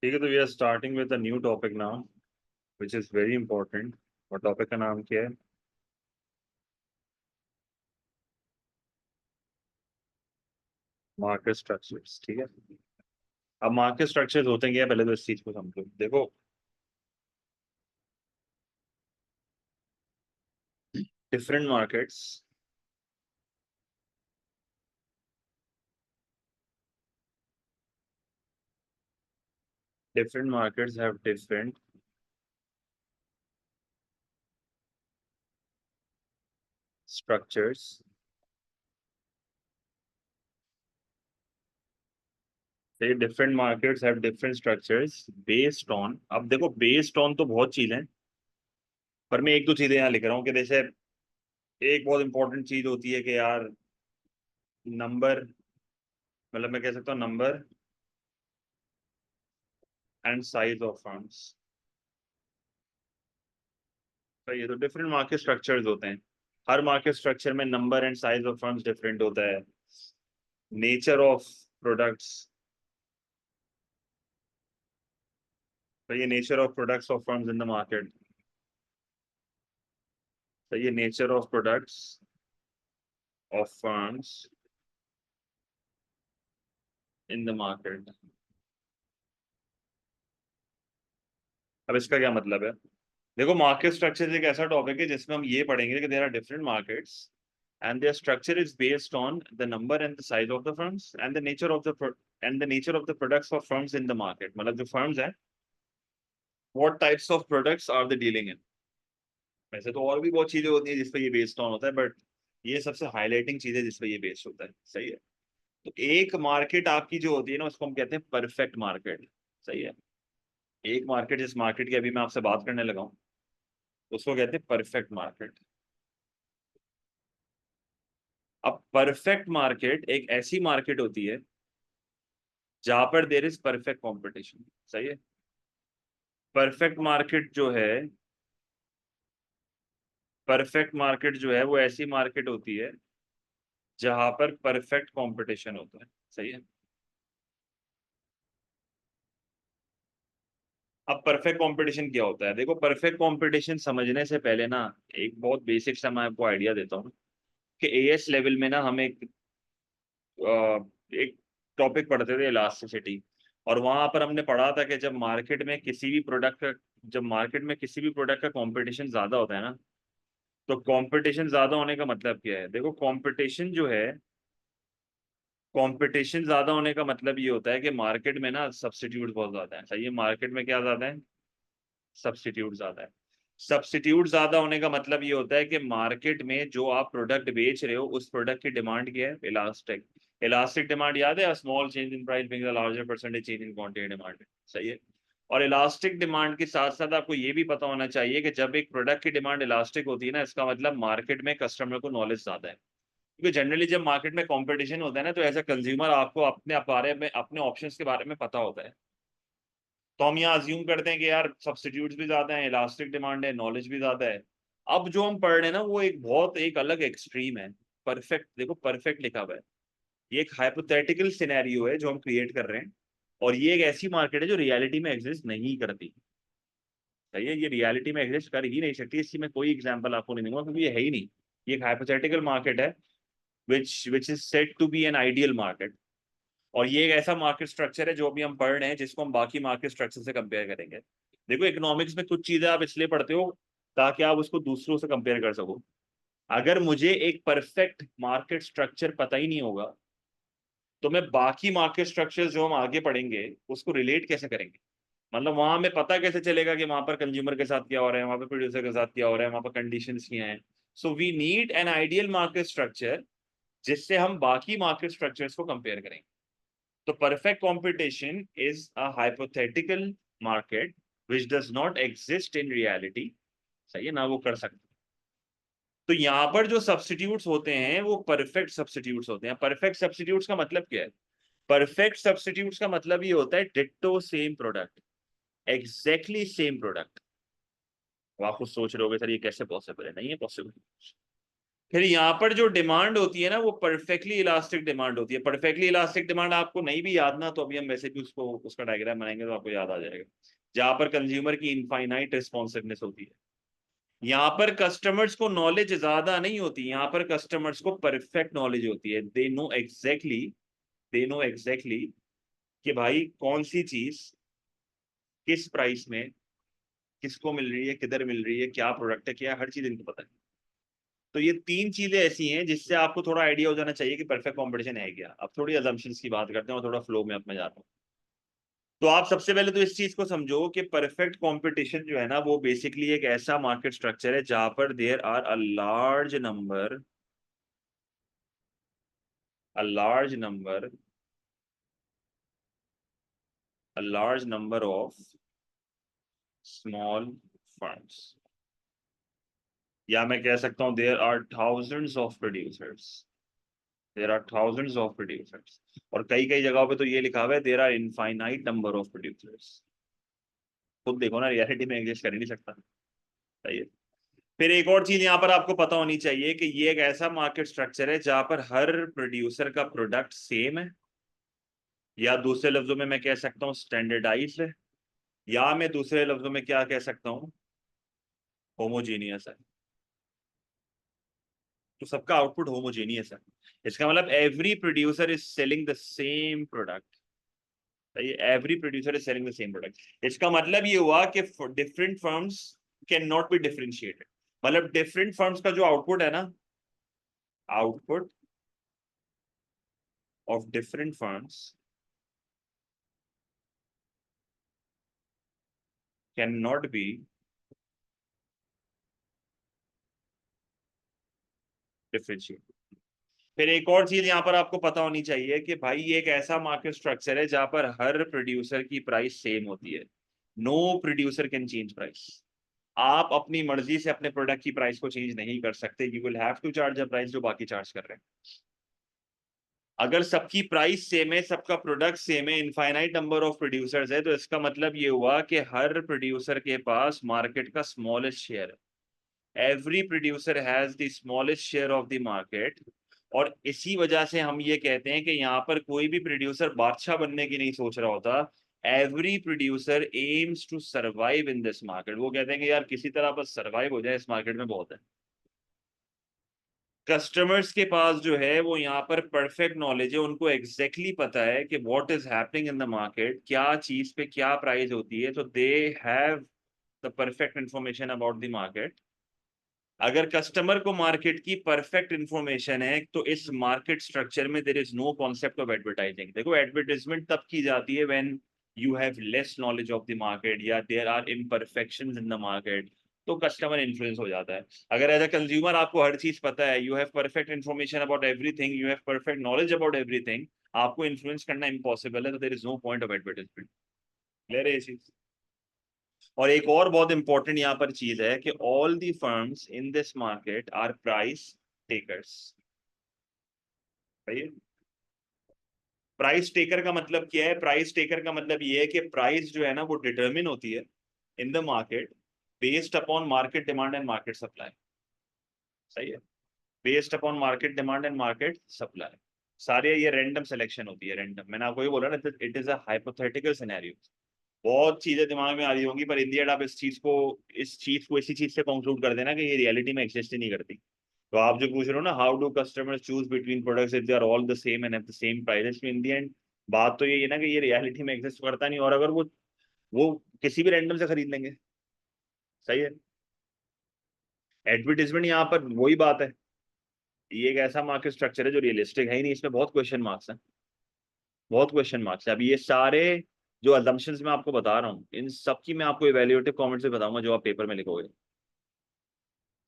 ठीक है, तो we are starting with a new topic now which is very important. और टॉपिक का नाम क्या है? Market structures. ठीक है, अब मार्केट स्ट्रक्चर्स होते क्या है, पहले तो इस चीज को समझो। देखो, different markets different markets have different structures. Say different markets have different structures based on, अब देखो based on तो बहुत चीजें हैं, पर मैं एक दो चीजें यहाँ लिख रहा हूँ कि जैसे एक बहुत इंपॉर्टेंट चीज होती है कि यार नंबर, मतलब मैं कह सकता हूँ number and size of firms. तो ये तो डिफरेंट मार्केट स्ट्रक्चर्स होते हैं। हर मार्केट स्ट्रक्चर में number and size of firms different होता है। नेचर ऑफ प्रोडक्ट्स, तो ये nature of products of firms in the market. तो ये nature of products of firms in the market. अब इसका क्या मतलब है? देखो, मार्केट स्ट्रक्चर एक ऐसा टॉपिक है जिसमें हम ये पढ़ेंगे कि there are different markets and their structure is based on the number and the size of the firms and the nature of the nature of the products of firms in the market। मतलब जो firms हैं, what types of products are they dealing in। वैसे तो और भी बहुत चीजें होती है जिस पे ये बेस्ड ऑन होता है, बट ये सबसे हाईलाइटिंग चीज है जिस पे ये बेस्ड होता है। सही है। तो एक मार्केट आपकी जो होती है ना, उसको हम कहते हैं परफेक्ट मार्केट। सही है। एक मार्केट, जिस मार्केट की अभी मैं आपसे बात करने लगा हूँ, उसको कहते हैं परफेक्ट मार्केट। अब परफेक्ट मार्केट एक ऐसी मार्केट होती है जहां पर देर इज परफेक्ट कंपटीशन। सही है। परफेक्ट मार्केट जो है, परफेक्ट मार्केट जो है वो ऐसी मार्केट होती है जहां पर परफेक्ट कंपटीशन होता है। सही है। अब परफेक्ट कंपटीशन क्या होता है? देखो, परफेक्ट कंपटीशन समझने से पहले ना, एक बहुत बेसिक सा मैं आपको आइडिया देता हूँ कि एएस लेवल में ना हम एक टॉपिक पढ़ते थे, इलास्टिसिटी। और वहां पर हमने पढ़ा था कि जब मार्केट में किसी भी प्रोडक्ट का कंपटीशन ज्यादा होता है ना, तो कंपटीशन ज्यादा होने का मतलब क्या है? देखो, कंपटीशन ज्यादा होने का मतलब ये होता है कि मार्केट में ना सब्स्टिट्यूट बहुत ज्यादा है। सही है। मार्केट में क्या ज्यादा है? सब्स्टिट्यूट ज्यादा है। सब्स्टिट्यूट ज्यादा होने का मतलब ये होता है कि मार्केट में जो आप प्रोडक्ट बेच रहे हो, उस प्रोडक्ट की डिमांड क्या है? इलास्टिक। इलास्टिक डिमांड याद है? Small change in price brings a larger percentage change in quantity demand. सही है। और इलास्टिक डिमांड के साथ साथ आपको ये भी पता होना चाहिए कि जब एक प्रोडक्ट की डिमांड इलास्टिक होती है ना, इसका मतलब मार्केट में कस्टमर को नॉलेज ज्यादा है। क्योंकि जनरली जब मार्केट में कंपटीशन होता है ना, तो एज अ कंज्यूमर आपको अपने बारे में, अपने ऑप्शंस के बारे में पता होता है। तो हम यहाँ अज्यूम करते हैं कि यार सब्स्टिट्यूट्स भी ज्यादा हैं, इलास्टिक डिमांड है, नॉलेज भी ज्यादा है। अब जो हम पढ़ रहे हैं ना, वो एक अलग एक्सट्रीम है। परफेक्ट, देखो परफेक्ट लिखा हुआ है। ये एक हाइपोथेटिकल सिनेरियो है जो हम क्रिएट कर रहे हैं। और ये एक ऐसी मार्केट है जो रियलिटी में एग्जिस्ट नहीं करती। सही है। ये रियलिटी में एग्जिस्ट कर ही नहीं सकती। इसकी मैं कोई एग्जांपल आपको नहीं दूंगा क्योंकि ये है ही नहीं। ये एक हाइपोथेटिकल मार्केट है which is set to be an ideal market. और ये एक ऐसा मार्केट स्ट्रक्चर है जो अभी हम पढ़ रहे हैं, जिसको हम बाकी मार्केट स्ट्रक्चर से कंपेयर करेंगे। देखो, इकोनॉमिक्स में कुछ चीजें आप इसलिए पढ़ते हो ताकि आप उसको दूसरों से कंपेयर कर सको। अगर मुझे एक परफेक्ट मार्केट स्ट्रक्चर पता ही नहीं होगा, तो मैं बाकी मार्केट स्ट्रक्चर जो हम आगे पढ़ेंगे उसको रिलेट कैसे करेंगे? मतलब वहां हमें पता कैसे चलेगा कि वहां पर कंज्यूमर के साथ क्या हो रहा है, वहां पर प्रोड्यूसर के साथ क्या हो रहा है, वहां पर कंडीशंस क्या हैं। So we need an ideal market structure जिससे हम बाकी मार्केट स्ट्रक्चर्स को कंपेयर करेंगे। तो perfect competition is a hypothetical market which does not exist in reality। सही है ना, वो कर सकते। तो यहाँ पर जो सब्स्टिट्यूट्स होते हैं वो परफेक्ट सब्स्टिट्यूट्स होते हैं। परफेक्ट सब्स्टिट्यूट्स का मतलब क्या है? परफेक्ट सब्स्टिट्यूट्स का मतलब ये होता है ditto same product, exactly same product. अब आप कुछ सोच रहे होगे, सर ये कैसे पॉसिबल है? नहीं है पॉसिबल। फिर यहाँ पर जो डिमांड होती है ना वो परफेक्टली इलास्टिक डिमांड होती है। परफेक्टली इलास्टिक डिमांड आपको नहीं भी याद ना तो अभी हम वैसे भी उसको उसका डायग्राम बनाएंगे तो आपको याद आ जाएगा। जहां पर कंज्यूमर की इनफाइनाइट रिस्पॉन्सिवनेस होती है। यहाँ पर कस्टमर्स को नॉलेज ज्यादा नहीं होती, यहाँ पर कस्टमर्स को परफेक्ट नॉलेज होती है। दे नो एग्जैक्टली कि भाई कौन सी चीज किस प्राइस में किसको मिल रही है, किधर मिल रही है, क्या प्रोडक्ट है, क्या हर चीज इनको पता है। तो ये तीन चीजें ऐसी हैं जिससे आपको थोड़ा आइडिया हो जाना चाहिए कि परफेक्ट कंपटीशन है क्या। अब थोड़ी अजम्पशंस की बात करते हैं और थोड़ा फ्लो में अपने जाता हूँ। तो आप सबसे पहले तो इस चीज को समझो कि परफेक्ट कंपटीशन जो है ना वो बेसिकली एक ऐसा मार्केट स्ट्रक्चर है जहां पर there are a large number a large number of small firms, या मैं कह सकता हूं there are thousands of producers. और कई कई जगहों पे तो ये लिखा हुआ है there are infinite number of producers. खुद देखो ना, रियलिटी में एग्जिस्ट कर ही नहीं सकता। सही है। फिर एक और चीज यहाँ पर आपको पता होनी चाहिए कि ये एक ऐसा मार्केट स्ट्रक्चर है जहां पर हर प्रोड्यूसर का प्रोडक्ट सेम है, या दूसरे लफ्जों में मैं कह सकता हूँ स्टैंडर्डाइज है, या मैं दूसरे लफ्जों में क्या कह सकता हूँ, होमोजीनियस है। तो सबका आउटपुट होमोजेनियस है। इसका मतलब every producer is selling the same product. Every producer is selling the same product. इसका मतलब ये हुआ कि different firms can not be differentiated. मतलब डिफरेंट फर्म्स का जो आउटपुट है ना, output of different firms can not be differentiated. फिर एक और चीज यहाँ पर आपको पता होनी चाहिए कि भाई ये एक ऐसा मार्केट स्ट्रक्चर है जहां पर हर प्रोड्यूसर की प्राइस सेम होती है। Know producer can change price. आप अपनी मर्जी से अपने प्रोडक्ट की प्राइस को चेंज नहीं कर सकते। You will have to charge a price जो बाकी चार्ज कर रहे हैं। अगर सबकी प्राइस सेम है, सबका प्रोडक्ट सेम है, इनफाइनाइट नंबर ऑफ प्रोड्यूसर्स है, तो इसका मतलब ये हुआ कि हर प्रोड्यूसर के पास मार्केट का स्मॉलेस्ट शेयर है। Every producer has the smallest share of the market. और इसी वजह से हम ये कहते हैं कि यहाँ पर कोई भी प्रोड्यूसर बादशाह बनने की नहीं सोच रहा होता। Every producer aims to survive in this market. वो कहते हैं कि यार किसी तरह बस सर्वाइव हो जाए इस मार्केट में बहुत है। कस्टमर्स के पास जो है वो यहाँ पर परफेक्ट नॉलेज है, उनको एग्जैक्टली पता है कि what is happening in the market, क्या चीज पे क्या प्राइस होती है। तो they have the perfect information about the market. अगर कस्टमर को मार्केट की परफेक्ट इंफॉर्मेशन है तो इस मार्केट स्ट्रक्चर में there is no concept of advertising. देखो एडवर्टाइजमेंट तब की जाती है when you have less knowledge of the market या there are imperfections in the market. तो कस्टमर इन्फ्लुएंस हो जाता है। अगर एज अ कंज्यूमर आपको हर चीज पता है, you have perfect information about everything, you have perfect knowledge about everything, आपको इन्फ्लुएंस करना इम्पॉसिबल है। तो there is no point of advertisement. Clear है ये चीज। और एक और बहुत इंपॉर्टेंट यहाँ पर चीज है कि all the firms in this market are price takers. सही है। प्राइस टेकर का मतलब क्या है? प्राइस टेकर का मतलब ये है कि प्राइस जो है ना वो डिटरमिन होती है इन the market based upon market demand and market supply. सही है। Based upon market demand and market supply. सारे ये रैंडम सिलेक्शन होती है, रैंडम। मैंने आपको ये बोला ना, it is a hypothetical scenario. बहुत चीजें दिमाग में आ रही होंगी पर इन दी एंड आप इस चीज को इसी चीज से कंक्लूड कर देना कि ये रियलिटी में एग्जिस्ट ही नहीं करती। तो आप जो पूछ रहे हो ना, how do customers choose between products if they are all the same and at the same price, in the end बात तो ये है ना कि ये रियलिटी में एग्जिस्ट करता नहीं। और अगर वो किसी भी रैंडम से खरीद लेंगे। सही है। एडवर्टीजमेंट यहाँ पर वही बात है। ये एक ऐसा मार्केट स्ट्रक्चर है जो रियलिस्टिक है ही नहीं, इसमें बहुत क्वेश्चन मार्क्स हैं। बहुत क्वेश्चन मार्क्स है। अभी ये सारे जो अजम्पशंस मैं आपको बता रहा हूँ इन सब की मैं आपको इवैल्यूएटिव कमेंट से बताऊंगा जो आप पेपर में लिखोगे।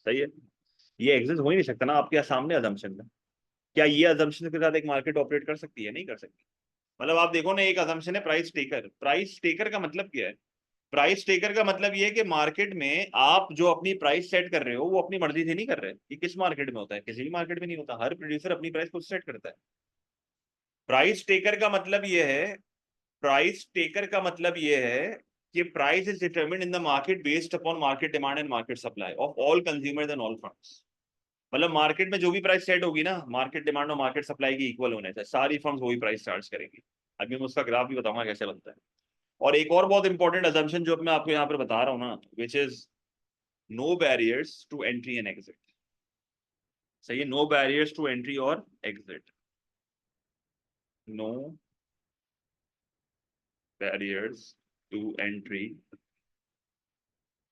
सही है। ये एग्जिस्ट हो ही नहीं सकता ना आपके सामने अजम्पशन में। क्या ये अजम्पशन के साथ एक मार्केट ऑपरेट कर सकती है? नहीं कर सकती। मतलब आप देखो ना, एक अजम्पशन है प्राइस टेकर। प्राइस टेकर का मतलब क्या है? प्राइस टेकर का मतलब ये है कि मार्केट में आप जो अपनी प्राइस सेट कर रहे हो वो अपनी मर्जी से नहीं कर रहे। ये किस मार्केट में होता है? किसी भी मार्केट में नहीं होता। हर प्रोड्यूसर अपनी प्राइस खुद सेट करता है। प्राइस टेकर का मतलब ये है प्राइस टेकर का मतलब ये है कि price is determined in the market based upon market demand and market supply of all consumers and all firms. मतलब मार्केट में जो भी प्राइस सेट होगी ना, मार्केट डिमांड और मार्केट सप्लाई की इक्वल होने से सारी फर्म्स वही प्राइस चार्ज करेंगी। अभी मैं उसका ग्राफ भी बताऊंगा कैसे बनता है। और एक और बहुत इंपॉर्टेंट अजम्पशन जो मैं आपको यहाँ पर बता रहा हूँ ना, which is no barriers to entry and exit. सही है, नो बैरियर्स टू एंट्री और exit, no barriers to entry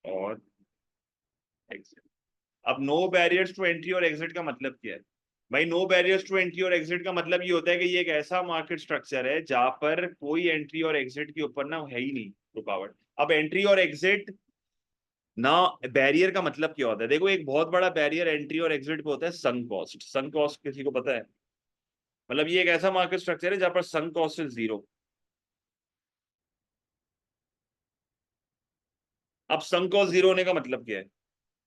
और एग्जिट। अब नो बैरियर्स टू एंट्री और एग्जिट का मतलब क्या है भाई? नो बैरियर्स टू एंट्री और एग्जिट का मतलब ये होता है कि ये एक ऐसा मार्केट स्ट्रक्चर है जहां पर कोई एंट्री और एग्जिट के ऊपर ना है ही नहीं रुकावट। अब एंट्री और एग्जिट ना, बैरियर का मतलब क्या होता है? देखो, एक बहुत बड़ा बैरियर एंट्री और एग्जिट पे होता है संक कॉस्ट। संक कॉस्ट किसी को पता है? मतलब ये एक ऐसा मार्केट स्ट्रक्चर है जहां पर संक कॉस्ट इज जीरो। अब संक कॉस्ट जीरो होने का मतलब क्या है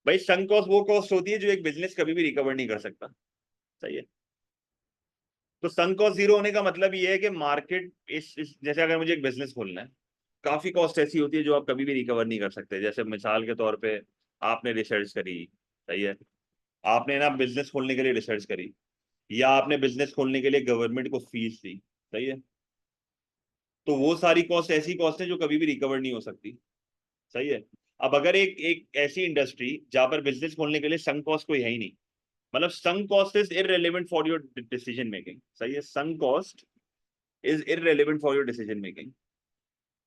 भाई? संक कॉस्ट वो कॉस्ट होती है जो एक बिजनेस कभी भी रिकवर नहीं कर सकता। सही है। तो संक कॉस्ट जीरो होने का मतलब ये है कि मार्केट जैसे अगर मुझे एक बिजनेस खोलना है, काफी कॉस्ट ऐसी होती है जो आप कभी भी रिकवर नहीं कर सकते। जैसे मिसाल के तौर पे आपने रिसर्च करी, सही है, आपने ना बिजनेस खोलने के लिए रिसर्च करी, या आपने बिजनेस खोलने के लिए गवर्नमेंट को फीस दी, सही है, तो वो सारी कॉस्ट ऐसी कॉस्ट है जो कभी भी रिकवर नहीं हो सकती। सही है। अब अगर एक एक ऐसी इंडस्ट्री जहां पर बिजनेस खोलने के लिए संक कॉस्ट कोई है ही नहीं, मतलब sunk cost is irrelevant for your decision making. सही है, sunk cost is irrelevant for your decision making.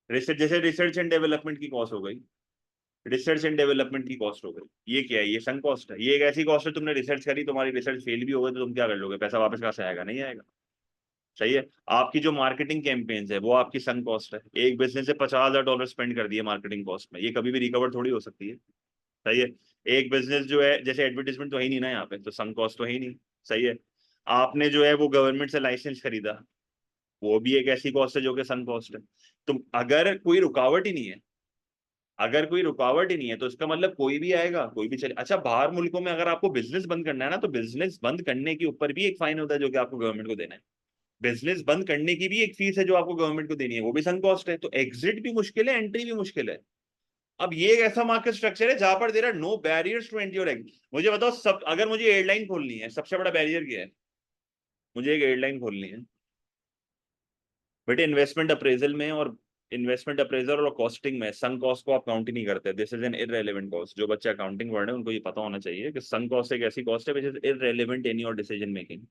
Research, जैसे रिसर्च एंड डेवलपमेंट की कॉस्ट हो गई, रिसर्च एंड डेवलपमेंट की कॉस्ट हो गई, ये क्या है? ये संक कॉस्ट है। ये एक ऐसी कॉस्ट है, तुमने रिसर्च करी, तुम्हारी रिसर्च फेल भी हो गई तो तुम क्या कर लोगे? पैसा वापस कहाँ से आएगा? नहीं आएगा। सही है। आपकी जो मार्केटिंग कैंपेन्स है वो आपकी संक कॉस्ट है। एक बिजनेस से $50,000 स्पेंड कर दिए मार्केटिंग कॉस्ट में, ये कभी भी रिकवर थोड़ी हो सकती है। सही है। एक बिजनेस जो है, जैसे एडवर्टीजमेंट तो है ही नहीं ना यहाँ पे, तो संक कॉस्ट तो है ही नहीं। सही है। आपने जो है वो गवर्नमेंट से लाइसेंस खरीदा, वो भी एक ऐसी कॉस्ट है जो कि संक कॉस्ट है। तो अगर कोई रुकावट ही नहीं है, अगर कोई रुकावट ही नहीं है तो इसका मतलब कोई भी आएगा, कोई भी चले। अच्छा, बाहर मुल्कों में अगर आपको बिजनेस बंद करना है ना, तो बिजनेस बंद करने के ऊपर भी एक फाइन होता है जो कि आपको गवर्नमेंट को देना है। बिजनेस बंद करने की भी एक फीस है जो आपको गवर्नमेंट को देनी है, वो भी सम कॉस्ट है। तो एग्जिट भी मुश्किल है, एंट्री भी मुश्किल है। अब ये एक ऐसा मार्केट स्ट्रक्चर है जहां पर there are no barriers to entry और एग्जिट। मुझे बताओ, सब अगर मुझे एयरलाइन खोलनी है, सबसे बड़ा बैरियर क्या है? मुझे एक एयरलाइन खोलनी है बेटे, इन्वेस्टमेंट अप्रेजल में और इन्वेस्टमेंट अप्रेजल और कॉस्टिंग में संक कॉस्ट को आप काउंट ही नहीं करते। This is an irrelevant cost. जो बच्चे अकाउंटिंग वर्ड है उनको ये पता होना चाहिए कि संक कॉस्ट एक ऐसी कॉस्ट है which is irrelevant in your decision making.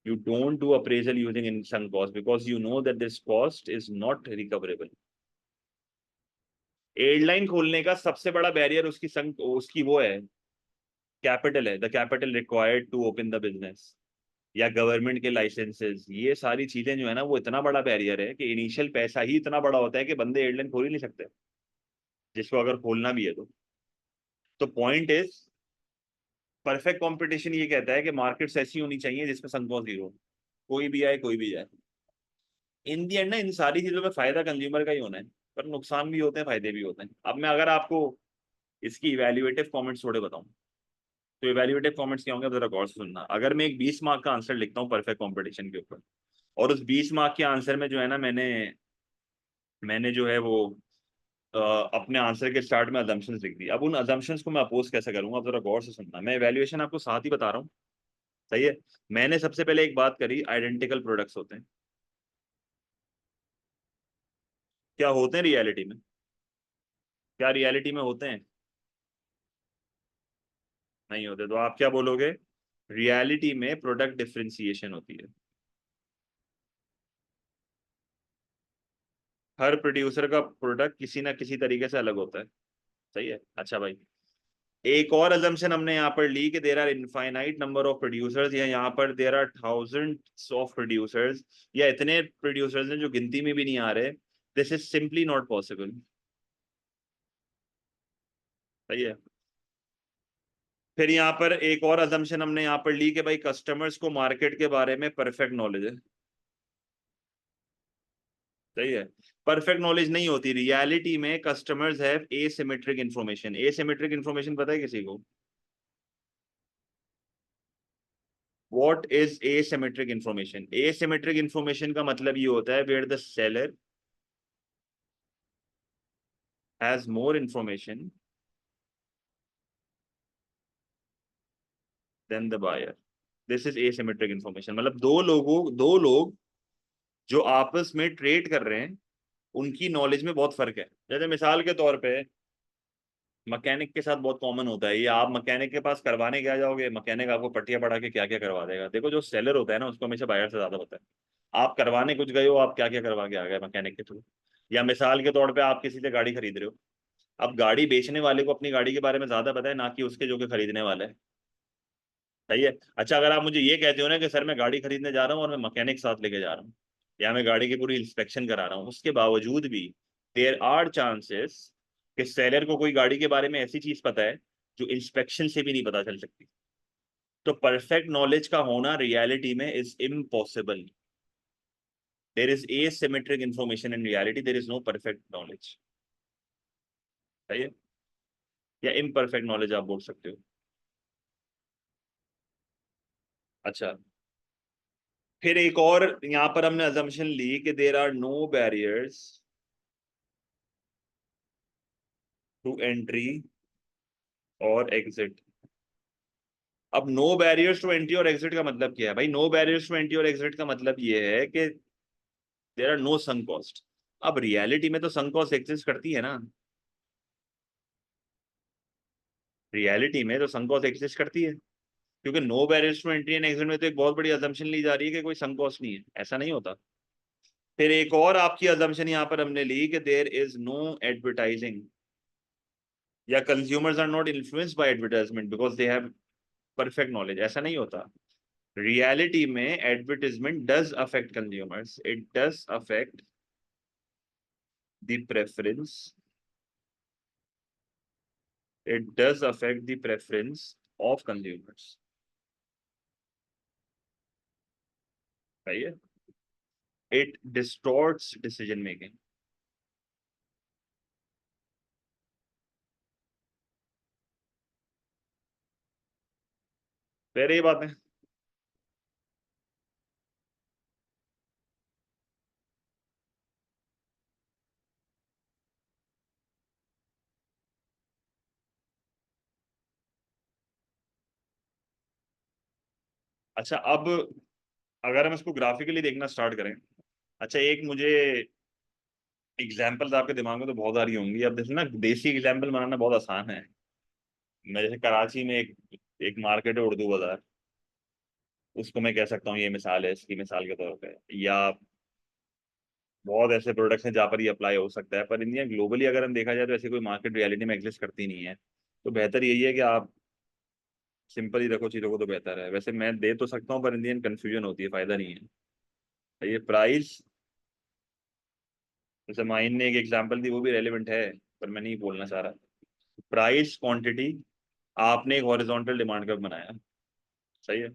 You don't do appraisal using in sunk cost because you know that this cost is not recoverable. Airline खोलने का सबसे बड़ा बैरियर उसकी संक, उसकी वो है, कैपिटल है, the capital required to open the business, या गवर्नमेंट के लाइसेंसेस। ये सारी चीजें जो है ना, वो इतना बड़ा बैरियर है कि इनिशियल पैसा ही इतना बड़ा होता है कि बंदे एयरलाइन खोल ही नहीं सकते, जिसको अगर खोलना भी है तो पॉइंट इज, परफेक्ट कंपटीशन ये कहता है कि मार्केट्स ऐसी होनी चाहिए जिसमें संक कॉस्ट जीरो, कोई भी आए कोई भी जाए। इन दी एंड ना, इन सारी चीजों में फायदा कंज्यूमर का ही होना है, पर नुकसान भी होते हैं, फायदे भी होते हैं। अब मैं अगर आपको इसकी इवेल्युएटिव कमेंट्स थोड़े बताऊं, तो इवेल्युएटिव कमेंट्स क्या होंगे जरा गौर से सुनना। अगर मैं एक 20 मार्क का आंसर लिखता हूँ परफेक्ट कंपटीशन के ऊपर, और उस 20 मार्क के आंसर में जो है ना, मैंने मैंने जो है वो अपने आंसर के स्टार्ट में अजम्पशंस लिख दी। अब उन अजम्पशंस को मैं अपोज कैसे करूंगा, अब जरा गौर से सुनना। मैं इवेल्युएशन आपको साथ ही बता रहा हूँ। सही है। मैंने सबसे पहले एक बात करी, आइडेंटिकल प्रोडक्ट्स होते हैं। क्या होते हैं रियलिटी में? क्या रियलिटी में होते हैं? नहीं होते। तो आप क्या बोलोगे? रियलिटी में प्रोडक्ट डिफरेंशिएशन होती है। हर प्रोड्यूसर का प्रोडक्ट किसी ना किसी तरीके से अलग होता है। सही है। अच्छा भाई, एक और अजम्पशन हमने यहाँ पर ली कि there are infinite number of producers, या यहाँ पर there are thousands of producers, या इतने प्रोड्यूसर्स हैं जो गिनती में भी नहीं आ रहे। This is simply not possible. सही है। फिर यहाँ पर एक और अजम्पशन हमने यहाँ पर ली कि भाई कस्टमर्स को मार्केट के बारे में परफेक्ट नॉलेज है। सही है। परफेक्ट नॉलेज नहीं होती रियलिटी में। Customers have asymmetric information. Asymmetric information पता है किसी को? What is asymmetric information? Asymmetric information का मतलब ये होता है where the seller has more information than the buyer. This is asymmetric information. मतलब दो लोग जो आपस में ट्रेड कर रहे हैं उनकी नॉलेज में बहुत फर्क है। जैसे मिसाल के तौर पे मैकेनिक के साथ बहुत कॉमन होता है ये, आप मैकेनिक के पास करवाने क्या जाओगे, मैकेनिक आपको पट्टियां पढ़ा के क्या क्या करवा देगा। देखो जो सेलर होता है ना उसको हमेशा बायर से ज्यादा पता है। आप करवाने कुछ गए हो, आप क्या क्या करवा के आ गए मैकेनिक के थ्रू। या मिसाल के तौर पे आप किसी से गाड़ी खरीद रहे हो, अब गाड़ी बेचने वाले को अपनी गाड़ी के बारे में ज्यादा पता है ना कि उसके जो कि खरीदने वाला है। सही है। अच्छा अगर आप मुझे ये कहते हो ना कि सर मैं गाड़ी खरीदने जा रहा हूँ और मैं मैकेनिक साथ लेके जा रहा हूँ, या मैं गाड़ी की पूरी इंस्पेक्शन करा रहा हूँ, उसके बावजूद भी देयर आर चांसेस कि सेलर को कोई गाड़ी के बारे में ऐसी चीज पता है जो इंस्पेक्शन से भी नहीं पता चल सकती। तो परफेक्ट नॉलेज का होना रियलिटी में is impossible. There is asymmetric information in reality, there is no perfect knowledge. सही है। या इम्परफेक्ट नॉलेज आप बोल सकते हो। अच्छा फिर एक और यहां पर हमने अजम्पशन ली कि there are no barriers to entry और एग्जिट। अब नो बैरियर्स टू एंट्री और एग्जिट का मतलब क्या है भाई? नो बैरियर्स टू एंट्री और एग्जिट का मतलब ये है कि there are no sunk cost. अब रियलिटी में तो संक कॉस्ट एग्जिस्ट करती है ना, रियलिटी में तो संक कॉस्ट एग्जिस्ट करती है। क्योंकि no barriers to entry and exit में तो एक बहुत बड़ी अजम्पशन ली जा रही है कि कोई संक कॉस्ट नहीं है, ऐसा नहीं होता। फिर एक और आपकी अजम्पशन यहां पर हमने ली कि देर इज नो एडवर्टाइजिंग, या consumers are not influenced by advertisement because they have perfect knowledge, ऐसा नहीं होता। रियलिटी में advertisement does affect consumers, it does affect the preference, it does affect the preference of consumers। सही है। it distorts decision making। फिर ये बात है। अच्छा अब अगर हम इसको ग्राफिकली देखना स्टार्ट करें, अच्छा एक मुझे एग्जांपल्स आपके दिमाग में तो बहुत आ रही होंगी। अब देखो ना, देसी एग्जांपल बनाना बहुत आसान है। मैं जैसे कराची में एक मार्केट है उर्दू बाजार, उसको मैं कह सकता हूँ ये मिसाल है इसकी, मिसाल के तौर पे। या बहुत ऐसे प्रोडक्ट्स हैं जहाँ पर ये अप्लाई हो सकता है, पर इंडिया ग्लोबली अगर हम देखा जाए तो ऐसी कोई मार्केट रियलिटी में एग्जिस्ट करती नहीं है। तो बेहतर यही है कि आप सिंपल ही रखो चीजों को तो बेहतर है। वैसे मैं दे तो सकता हूँ पर इंडियन कंफ्यूजन होती है, फायदा नहीं है। ये प्राइस, जैसे माइन ने एक एग्जांपल दी वो भी रेलिवेंट है, पर मैं नहीं बोलना चाह रहा। प्राइस क्वांटिटी, आपने एक हॉरिजॉन्टल डिमांड कर्व बनाया, सही है।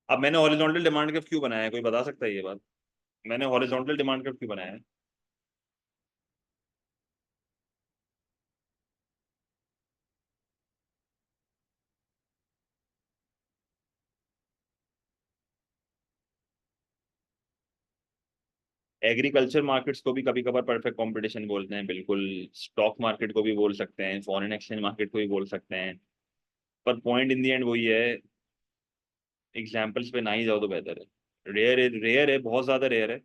अब मैंने हॉरिजॉन्टल डिमांड कर्व क्यों बनाया है, कोई बता सकता है ये बात? मैंने हॉरिजॉन्टल डिमांड कर्व क्यों बनाया है? एग्रीकल्चर मार्केट्स को भी कभी कभार परफेक्ट कंपटीशन बोलते हैं, बिल्कुल। स्टॉक मार्केट को भी बोल सकते हैं, फॉरेन एक्सचेंज मार्केट को भी बोल सकते हैं। पर पॉइंट इन दी एंड वही है, एग्जाम्पल्स पे ना ही जाओ तो बेहतर है। रेयर है, बहुत ज्यादा रेयर है।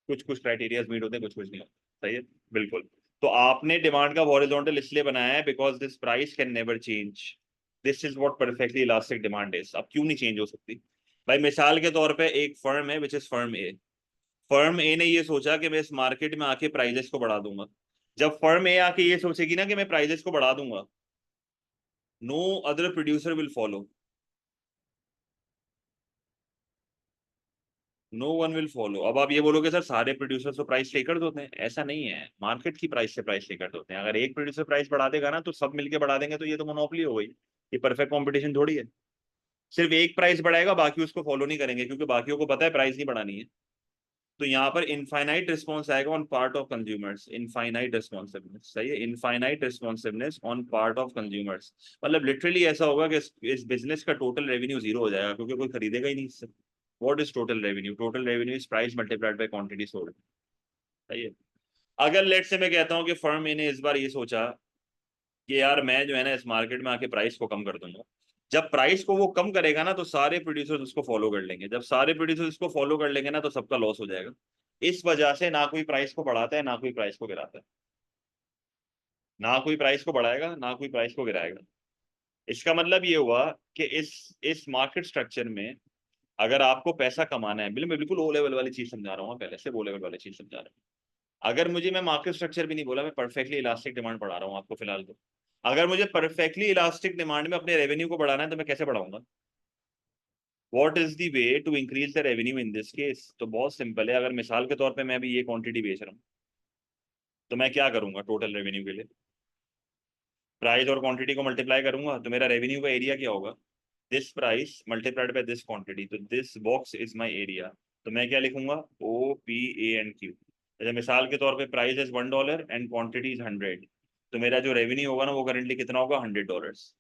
कुछ कुछ क्राइटेरियाज मीट होते हैं, कुछ कुछ नहीं होते। सही है। बिल्कुल। तो आपने डिमांड का हॉरिजॉन्टल इसलिए बनाया है because this price can never change. This is what perfectly elastic demand is. अब क्यों नहीं चेंज हो सकती? भाई मिसाल के तौर पे एक फर्म है which is firm A. Firm A ने ये सोचा कि मैं इस मार्केट में आके प्राइजेस को बढ़ा दूंगा। जब फर्म ए आके ये सोचेगी ना कि मैं प्राइजेस को बढ़ा दूंगा, no other producer will follow, no one will follow. अब आप ये बोलोगे सर सारे प्रोड्यूसर्स तो प्राइस टेकर्स होते हैं, ऐसा नहीं है। मार्केट की प्राइस से प्राइस टेकर्स होते हैं। अगर एक प्रोड्यूसर प्राइस बढ़ा देगा ना तो सब मिलके बढ़ा देंगे, तो ये तो मोनोपोली हो गई। ये परफेक्ट कंपटीशन थोड़ी है। सिर्फ एक प्राइस बढ़ाएगा, बाकी उसको फॉलो नहीं करेंगे क्योंकि बाकियों को पता है प्राइस नहीं बढ़ानी है। तो यहाँ पर इनफाइनाइट रिस्पॉन्स आएगा on part of consumers. Infinite responsiveness, सही है। Infinite responsiveness on part of consumers. मतलब लिटरली ऐसा होगा कि इस बिजनेस का टोटल रेवेन्यू जीरो हो जाएगा क्योंकि कोई खरीदेगा ही नहीं इससे। What is total revenue? Total revenue is price multiplied by quantity sold. सही है। अगर लेट से मैं कहता हूँ कि फर्म ने इस बार ये सोचा कि यार मैं जो है ना इस मार्केट में आके प्राइस को कम कर दूंगा, जब प्राइस को वो कम करेगा ना तो सारे प्रोड्यूसर्स उसको फॉलो कर लेंगे, जब सारे प्रोड्यूसर्स उसको फॉलो कर लेंगे ना तो सबका लॉस हो जाएगा। इस वजह से ना कोई प्राइस को बढ़ाता है ना कोई प्राइस को गिराता है, ना कोई प्राइस को बढ़ाएगा ना कोई प्राइस को गिराएगा। इसका मतलब ये हुआ कि इस मार्केट स्ट्रक्चर में अगर आपको पैसा कमाना है, बिल्कुल मैं बिल्कुल ओ लेवल वाली चीज समझा रहा हूँ, पहले से ओ लेवल वाली चीज समझा रहा हूँ। अगर मुझे, मैं मार्केट स्ट्रक्चर भी नहीं बोला, मैं परफेक्टली इलास्टिक डिमांड पढ़ा रहा हूँ आपको फिलहाल तो। अगर मुझे परफेक्टली इलास्टिक डिमांड में अपने रेवेन्यू को बढ़ाना है तो मैं कैसे बढ़ाऊंगा? What is the way to increase the revenue in this case? तो बहुत सिंपल है। अगर मिसाल के तौर पे मैं अभी ये क्वांटिटी बेच रहा हूँ तो मैं क्या करूंगा टोटल रेवेन्यू के लिए? प्राइस और क्वांटिटी को मल्टीप्लाई करूंगा तो मेरा रेवेन्यू का एरिया क्या होगा? This price multiplied by this quantity, तो this box is my area. तो मैं क्या लिखूंगा? O P A and Q. जैसे मिसाल के तौर पे price is $1 and quantity is 100, तो मेरा जो रेवेन्यू होगा ना वो करंटली कितना होगा? $100।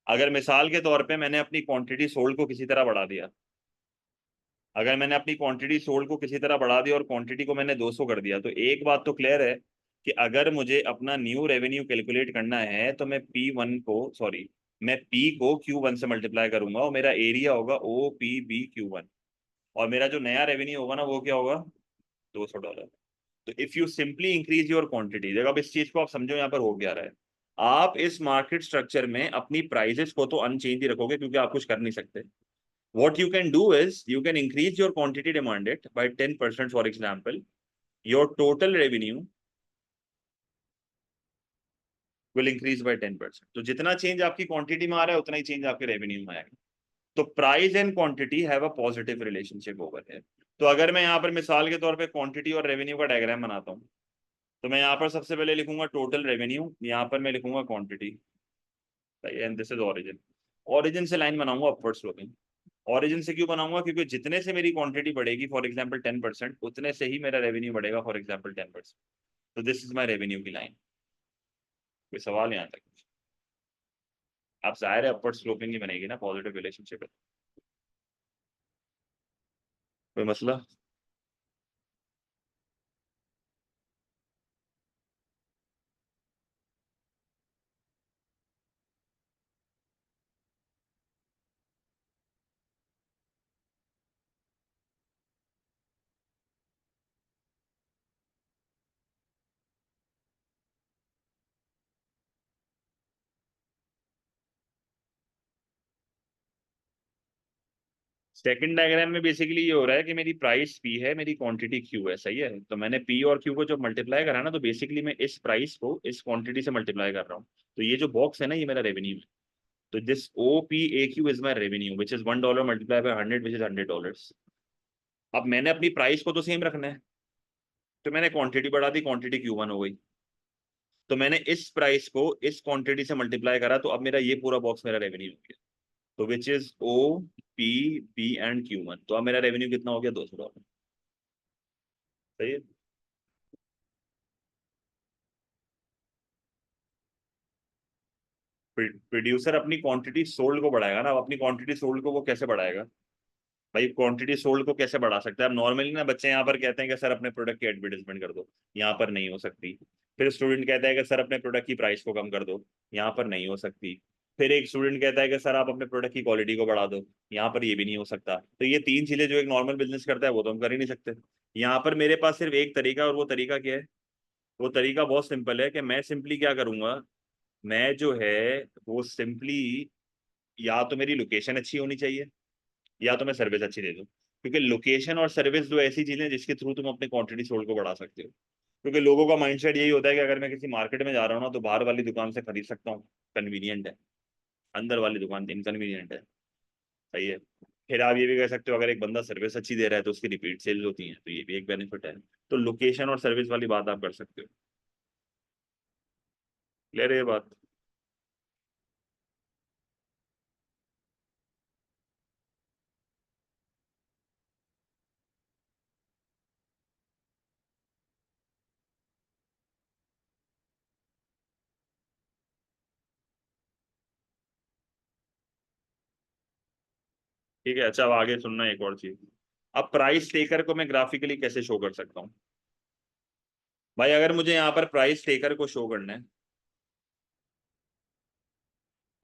अगर मिसाल के तौर पे मैंने अपनी क्वांटिटी सोल्ड को किसी तरह बढ़ा दिया, अगर मैंने अपनी क्वांटिटी सोल्ड को किसी तरह बढ़ा दिया और क्वांटिटी को मैंने 200 कर दिया, तो एक बात तो क्लियर है कि अगर मुझे अपना न्यू रेवेन्यू कैलकुलेट करना है तो मैं P1 को, सॉरी, मैं P को Q1 से मल्टीप्लाई करूंगा और मेरा एरिया होगा OPBQ1, और मेरा जो नया रेवेन्यू होगा ना वो क्या होगा? $200। तो if you simply increase your quantity, देखो अब इस चीज को आप समझो यहाँ पर हो क्या रहा है। आप इस मार्केट स्ट्रक्चर में अपनी प्राइजेस को तो अनचेंज ही रखोगे क्योंकि आप कुछ कर नहीं सकते। What you can do is you can increase your quantity demanded by 10%, for example. Your total revenue will increase by 10%. तो जितना चेंज आपकी क्वांटिटी में आ रहा है उतना ही चेंज आपके रेवेन्यू में आएगा। तो price and quantity have a positive relationship over है। तो अगर मैं यहाँ पर मिसाल के तौर पे क्वांटिटी और रेवेन्यू का डायग्राम बनाता हूँ तो मैं यहाँ पर सबसे पहले लिखूंगा टोटल रेवेन्यू, यहाँ पर मैं लिखूंगा quantity, and this is origin. Origin से लाइन बनाऊंगा अपवर्ड स्लोपिंग। ओरिजिन से क्यों बनाऊंगा? क्योंकि जितने से मेरी क्वांटिटी बढ़ेगी फॉर एग्जांपल 10%, उतने से ही मेरा रेवेन्यू बढ़ेगा फॉर एग्जांपल 10%। तो दिस इज माय रेवेन्यू की लाइन। कोई सवाल यहाँ तक? आप जाहिर है अपवर्ड स्लोपिंग ही बनेगी ना, पॉजिटिव रिलेशनशिप है। कोई मसला? सेकंड डायग्राम में बेसिकली ये हो रहा है कि मेरी प्राइस पी है, मेरी क्वांटिटी क्यू है, सही है। तो मैंने पी और क्यू को जब मल्टीप्लाई करा ना तो बेसिकली मैं इस प्राइस को इस क्वांटिटी से मल्टीप्लाई कर रहा हूँ। तो ये जो बॉक्स है ना ये मेरा रेवेन्यू है। तो this OPAQ is my revenue which is $1 multiply by 100 which is $100। अब मैंने अपनी प्राइस को तो सेम रखना है, तो मैंने क्वांटिटी बढ़ा दी, क्वांटिटी Q1 हो गई। तो मैंने इस प्राइस को इस क्वांटिटी से मल्टीप्लाई करा तो अब मेरा ये पूरा बॉक्स मेरा रेवेन्यू हो गया। तो which is OPB and Q1, तो अब मेरा रेवेन्यू कितना हो गया? $200। सही है। प्रोड्यूसर अपनी क्वांटिटी सोल्ड को बढ़ाएगा ना। अब अपनी क्वांटिटी सोल्ड को वो कैसे बढ़ाएगा? भाई क्वांटिटी सोल्ड को कैसे बढ़ा सकता है? अब नॉर्मली ना बच्चे यहाँ पर कहते हैं कि सर अपने प्रोडक्ट की एडवर्टाइजमेंट कर दो, यहाँ पर नहीं हो सकती। फिर स्टूडेंट कहता है कि सर अपने प्रोडक्ट की प्राइस को कम कर दो, यहाँ पर नहीं हो सकती। फिर एक स्टूडेंट कहता है कि सर आप अपने प्रोडक्ट की क्वालिटी को बढ़ा दो, यहाँ पर ये भी नहीं हो सकता। तो ये तीन चीजें जो एक नॉर्मल बिजनेस करता है वो तो हम कर ही नहीं सकते। यहाँ पर मेरे पास सिर्फ एक तरीका, और वो तरीका क्या है? वो तरीका बहुत सिंपल है कि मैं सिंपली क्या करूंगा, मैं जो है वो सिंपली, या तो मेरी लोकेशन अच्छी होनी चाहिए या तो मैं सर्विस अच्छी दे दूं। क्योंकि लोकेशन और सर्विस दो ऐसी चीजें जिसके थ्रू तुम अपने क्वांटिटी सोल्ड को बढ़ा सकते हो। क्योंकि लोगों का माइंडसेट यही होता है कि अगर मैं किसी मार्केट में जा रहा हूँ ना तो बाहर वाली दुकान से खरीद सकता हूँ, कन्वीनियंट है, अंदर वाली दुकान इनकन्वीनियंट है। सही है। फिर आप ये भी कह सकते हो अगर एक बंदा सर्विस अच्छी दे रहा है तो उसकी रिपीट सेल्स होती हैं, तो ये भी एक बेनिफिट है। तो लोकेशन और सर्विस वाली बात आप कर सकते हो। क्लियर है ये बात? ठीक है। अच्छा अब आगे सुनना एक और चीज। अब प्राइस टेकर को मैं ग्राफिकली कैसे शो कर सकता हूँ? भाई अगर मुझे यहाँ पर प्राइस टेकर को शो करना है,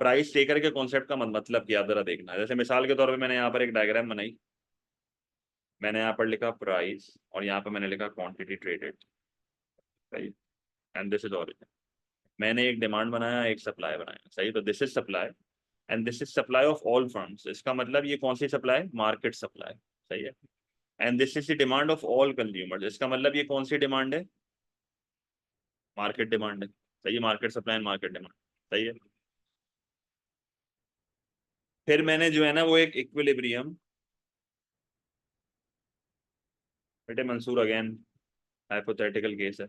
प्राइस टेकर के कॉन्सेप्ट का मतलब क्या जरा देखना। जैसे मिसाल के तौर पे मैंने यहाँ पर एक डायग्राम बनाई, मैंने यहाँ पर लिखा प्राइस और यहाँ पर मैंने लिखा क्वांटिटी ट्रेडेड, सही, एंड दिस इज ऑरिजिन। मैंने एक डिमांड बनाया, एक सप्लाई बनाया, सही, तो this is supply and this is supply of all firms. इसका मतलब ये कौन सी सप्लाई, मार्केट सप्लाई, सही है। And this is the demand of all consumers, इसका मतलब ये कौन सी डिमांड है, मार्केट डिमांड है, सही है, market supply and market demand, सही है। फिर मैंने जो है ना वो एक इक्विलिब्रियम, बेटे मंसूर अगेन हाइपोथेटिकल केस है,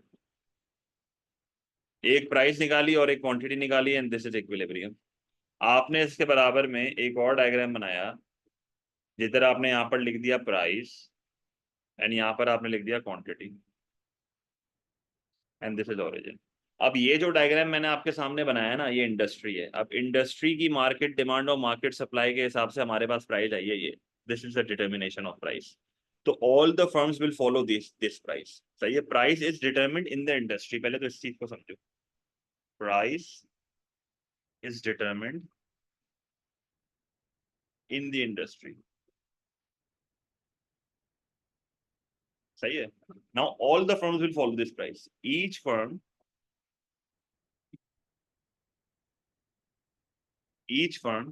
एक प्राइस निकाली और एक क्वांटिटी निकाली एंड दिस इज इक्विलिब्रियम। आपने इसके बराबर में एक और डायग्राम बनाया जिधर आपने यहाँ पर लिख दिया प्राइस एंड यहाँ पर आपने लिख दिया quantity and this is origin. अब ये जो डायग्राम मैंने आपके सामने बनाया है ना, ये इंडस्ट्री है। अब इंडस्ट्री की मार्केट डिमांड और मार्केट सप्लाई के हिसाब से हमारे पास प्राइस आई है, ये this is the determination of price. तो all the firms will follow this price, सही है। Price is determined in the industry, पहले तो इस चीज को समझो, price is determined in the industry, सही है। Now all the firms will follow this price, each firm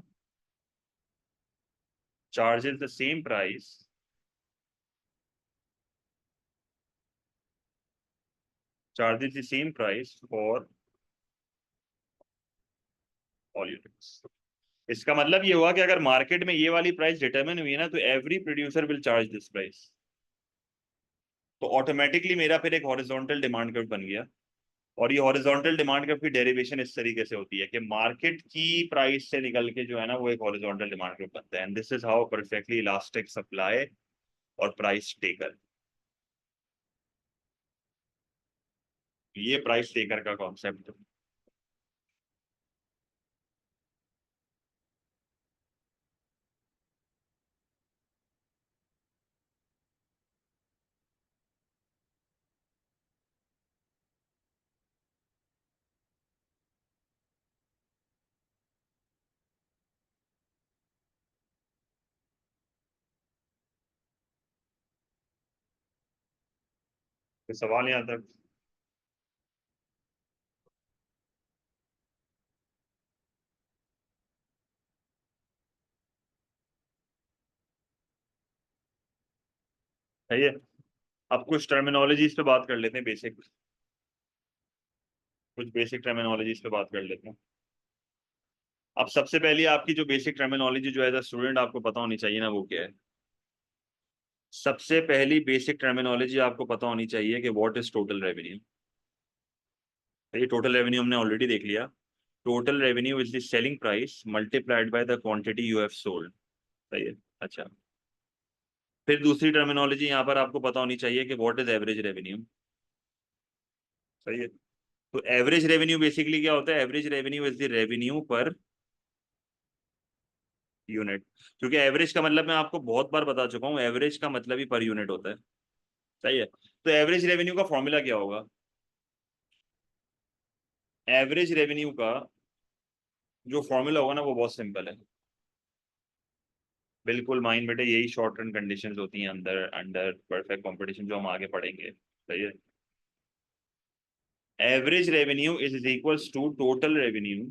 charges the same price for all units। इसका मतलब ये हुआ कि अगर मार्केट में ये वाली प्राइस डिटरमिन हुई है ना, तो every producer will charge this price. तो ऑटोमेटिकली मेरा फिर एक हॉरिजॉन्टल डिमांड कर्व बन गया। और ये हॉरिजॉन्टल डिमांड कर्व की डेरिवेशन इस तरीके से होती है कि मार्केट की प्राइस से निकल के जो है ना वो एक हॉरिजॉन्टल डिमांड कर्व बनता है, and this is how perfectly elastic supply और प्राइस टेकर, ये प्राइस टेकर का कॉन्सेप्ट है। तो सवाल यहाँ तक है ये। अब कुछ टर्मिनोलॉजीज पे बात कर लेते हैं, कुछ बेसिक टर्मिनोलॉजीज पे बात कर लेते हैं। अब सबसे पहले आपकी जो बेसिक टर्मिनोलॉजी जो एज अ स्टूडेंट आपको पता होनी चाहिए ना, वो क्या है। सबसे पहली बेसिक टर्मिनोलॉजी आपको पता होनी चाहिए कि व्हाट इज टोटल रेवेन्यू। ये टोटल रेवेन्यू हमने ऑलरेडी देख लिया। Total revenue is the selling price multiplied by the quantity you have sold, सही है। अच्छा, फिर दूसरी टर्मिनोलॉजी यहाँ पर आपको पता होनी चाहिए कि व्हाट इज एवरेज रेवेन्यू, सही है। तो एवरेज रेवेन्यू बेसिकली क्या होता है, average revenue is the revenue per unit. क्योंकि एवरेज का मतलब मैं आपको बहुत बार बता चुका हूँ, एवरेज का मतलब ही पर यूनिट होता है, सही है। तो एवरेज रेवेन्यू का फॉर्मूला क्या होगा, एवरेज रेवेन्यू का जो फॉर्मूला होगा ना वो बहुत सिंपल है। बिल्कुल माइन बेटे, यही शॉर्ट रन कंडीशंस होती हैं अंदर अंडर परफेक्ट कंपटीशन जो हम आगे पढ़ेंगे, सही है। Average revenue is equals to total revenue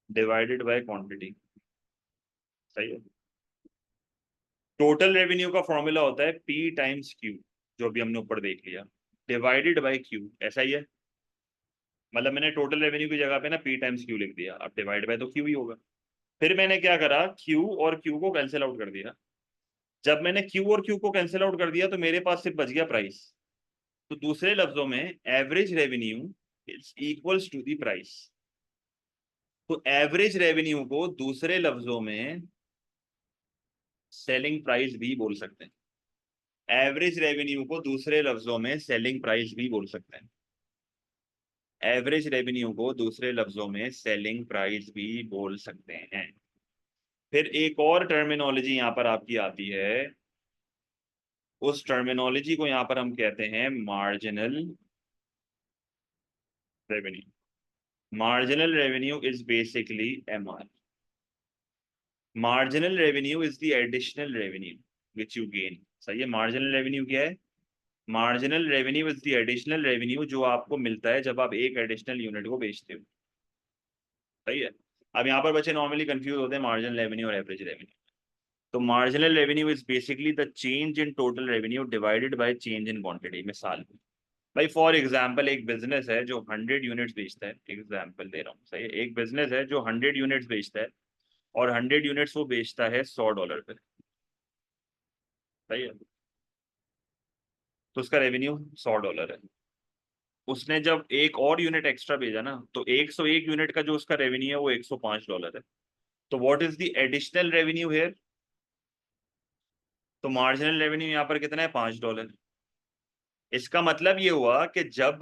divided by quantity, सही है। टोटल रेवेन्यू का फॉर्मूला होता है पी टाइम्स क्यू, जो भी हमने ऊपर देख लिया, डिवाइडेड बाय क्यू, ऐसा ही है। मतलब मैंने टोटल रेवेन्यू की जगह पे ना पी टाइम्स क्यू लिख दिया, अब डिवाइड बाय तो क्यू ही होगा। फिर मैंने क्या करा, क्यू और क्यू को कैंसिल आउट कर दिया। जब मैंने क्यू और क्यू को कैंसिल आउट कर दिया तो मेरे पास सिर्फ बच गया प्राइस। तो दूसरे लफ्जों में average revenue is equals to the price. तो एवरेज रेवेन्यू को दूसरे लफ्जों में सेलिंग प्राइस भी बोल सकते हैं। एवरेज रेवेन्यू को दूसरे लफ्जों में सेलिंग प्राइस भी बोल सकते हैं। एवरेज रेवेन्यू को दूसरे लफ्जों में सेलिंग प्राइस भी बोल सकते हैं। फिर एक और टर्मिनोलॉजी यहाँ पर आपकी आती है, उस टर्मिनोलॉजी को यहाँ पर हम कहते हैं marginal revenue. Marginal revenue is basically MR. Marginal revenue is the additional revenue which you gain. सही है. Marginal revenue क्या है? Marginal revenue is the additional revenue जो आपको मिलता है जब आप एक additional unit को बेचते हो. सही है. अब यहाँ पर बच्चे नॉर्मली कंफ्यूज होते हैं मार्जिनल रेवेन्यू और एवरेज रेवेन्यू. तो marginal revenue is basically the change in total revenue divided by change in quantity. मिसाल भाई फॉर एग्जांपल एक बिजनेस है जो 100 यूनिट्स बेचता है. एग्जांपल दे रहा हूँ. सही है. एक बिजनेस है जो 100 यूनिट्स बेचता है और 100 यूनिट्स वो बेचता है $100 पे. सही है. तो उसका रेवेन्यू $100 है. उसने जब एक और यूनिट एक्स्ट्रा भेजा ना तो 101 यूनिट का जो उसका रेवेन्यू है वो $105 है. तो what is the additional revenue here? तो मार्जिनल रेवेन्यू यहाँ पर कितना है? $5. इसका मतलब ये हुआ कि जब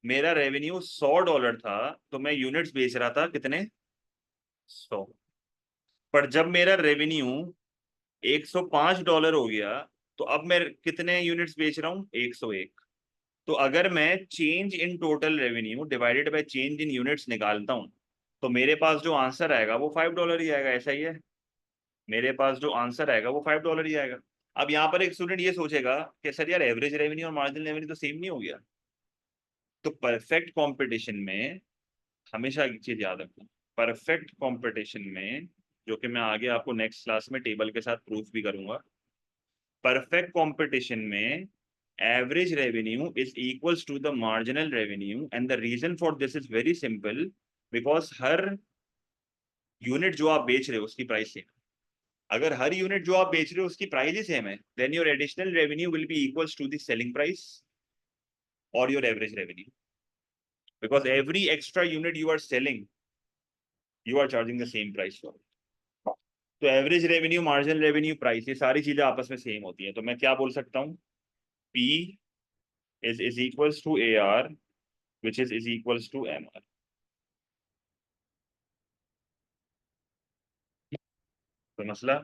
मेरा रेवेन्यू $100 था तो मैं यूनिट्स बेच रहा था कितने? 100. पर जब मेरा रेवेन्यू $105 हो गया तो अब मैं कितने यूनिट्स बेच रहा हूँ? 101. तो अगर मैं change in total revenue divided by change in units निकालता हूँ तो मेरे पास जो आंसर आएगा वो $5 ही आएगा. ऐसा ही है. मेरे पास जो आंसर आएगा वो $5 ही आएगा. अब यहाँ पर एक स्टूडेंट ये सोचेगा कि सर यार एवरेज रेवेन्यू और मार्जिनल रेवेन्यू तो सेम नहीं हो गया. तो परफेक्ट कंपटीशन में हमेशा एक चीज याद रखना. परफेक्ट कंपटीशन में, जो कि मैं आगे आपको नेक्स्ट क्लास में टेबल के साथ प्रूफ भी करूंगा, परफेक्ट कंपटीशन में average revenue is equals to the marginal revenue. And the reason for this is very simple. Because हर यूनिट जो आप बेच रहे हो उसकी प्राइस सेम. अगर हर यूनिट जो आप बेच रहे हो उसकी प्राइस ही सेम है then your additional revenue will be equals to the selling price or your average revenue, because every extra unit you are selling you are charging the same price for it. तो average revenue, marginal revenue, price, ये सारी चीजें आपस में same होती हैं. तो मैं क्या बोल सकता हूँ? P is equals to AR which is equals to MR. तो मसला